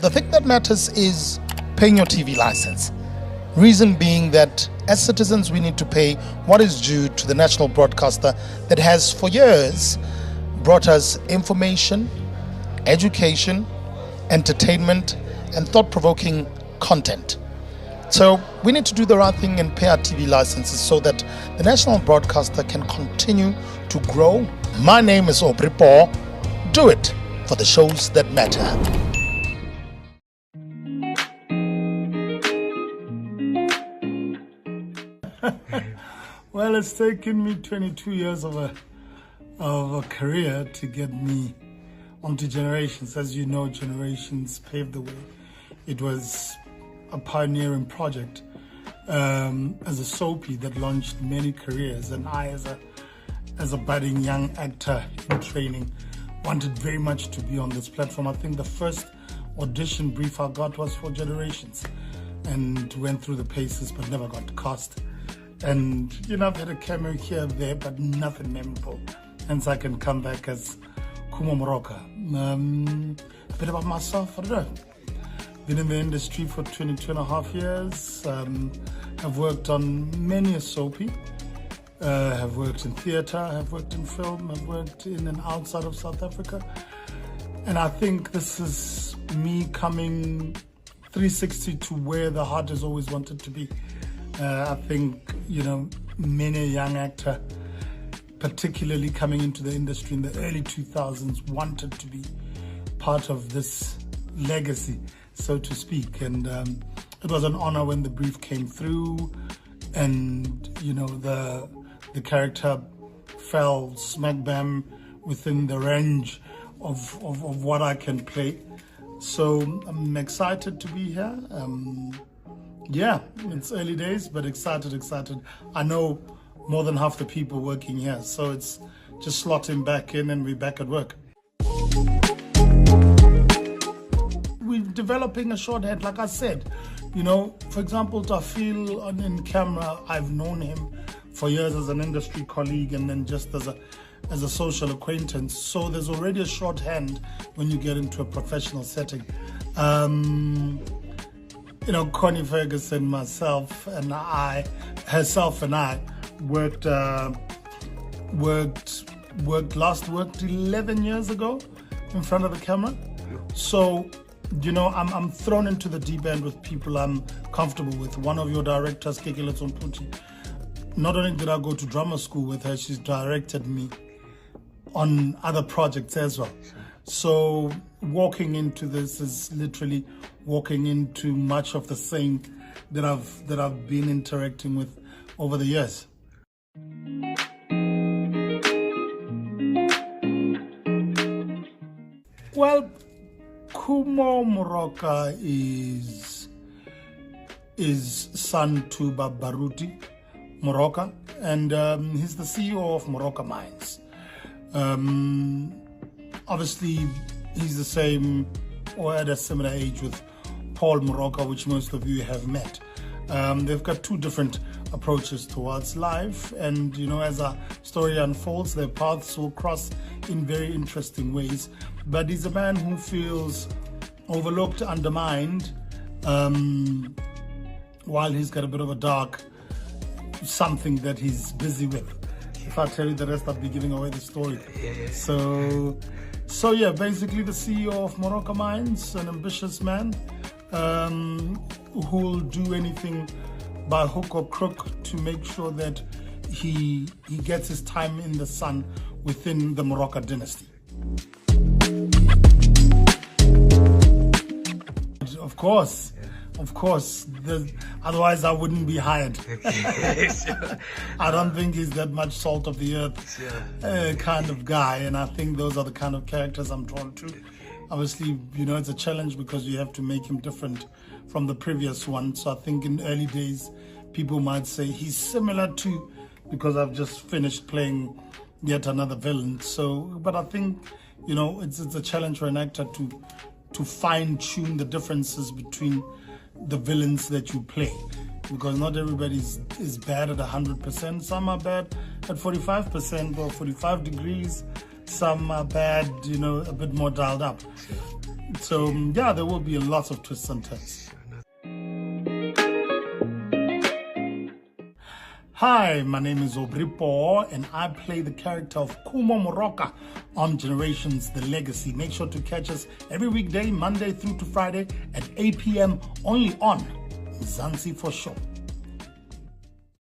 The thing that matters is paying your TV license. Reason being that as citizens we need to pay what is due to the national broadcaster that has for years brought us information, education, entertainment and thought-provoking content. So we need to do the right thing and pay our TV licenses so that the national broadcaster can continue to grow. My name is Aubrey POO. Do it for the shows that matter. Well, it's taken me 22 years of a career to get me onto Generations. As you know, Generations paved the way. It was a pioneering project as a soapie that launched many careers, and I, as a budding young actor in training, wanted very much to be on this platform. I think the first audition brief I got was for Generations, and went through the paces but never got cast. And I've had a cameo here and there, but nothing memorable. Hence I can come back as Khumo Moroka. A bit about myself, I don't know. Been in the industry for 22 and a half years. I've worked on many a soapie. Have worked in theatre, have worked in film, have worked in and outside of South Africa. And I think this is me coming 360 to where the heart has always wanted to be. I think, many a young actor, particularly coming into the industry in the early 2000s, wanted to be part of this legacy, so to speak. And it was an honor when the brief came through and, the character fell smack bam within the range of what I can play. So I'm excited to be here. Yeah, it's early days, but excited. I know more than half the people working here, so it's just slotting back in and we're back at work. We're developing a shorthand, like I said. For example, Tafil in camera, I've known him for years as an industry colleague and then just as a social acquaintance. So there's already a shorthand when you get into a professional setting. Connie Ferguson, myself and I worked 11 years ago in front of the camera. So, I'm thrown into the deep end with people I'm comfortable with. One of your directors, Kekile Tsomputi, not only did I go to drama school with her, she's directed me on other projects as well. So walking into this is literally walking into much of the same that I've been interacting with over the years. Well, Khumo Moroka is son to Baruti Moroka, and he's the CEO of Moroka Mines. Obviously, he's the same or at a similar age with Paul Moroka, which most of you have met. They've got two different approaches towards life, and as our story unfolds, their paths will cross in very interesting ways. But he's a man who feels overlooked, undermined, while he's got a bit of a dark something that he's busy with. If I tell you the rest, I'll be giving away the story. So yeah, basically the CEO of Moroka Mines, an ambitious man who will do anything by hook or crook to make sure that he gets his time in the sun within the Moroka dynasty. Of course, otherwise I wouldn't be hired. I don't think he's that much salt of the earth kind of guy, and I think those are the kind of characters I'm drawn to. Obviously, it's a challenge because you have to make him different from the previous one. So I think in early days, people might say he's similar to, because I've just finished playing yet another villain. So, but I think, it's a challenge for an actor to fine-tune the differences between the villains that you play, because not everybody is bad at 100%. Some are bad at 45% or 45 degrees. some are bad, a bit more dialed up. So yeah, there will be lots of twists and turns. Hi, my name is Aubrey POO and I play the character of Khumo Moroka on Generations The Legacy. Make sure to catch us every weekday, Monday through to Friday at 8 p.m. only on Mzansi for Sure.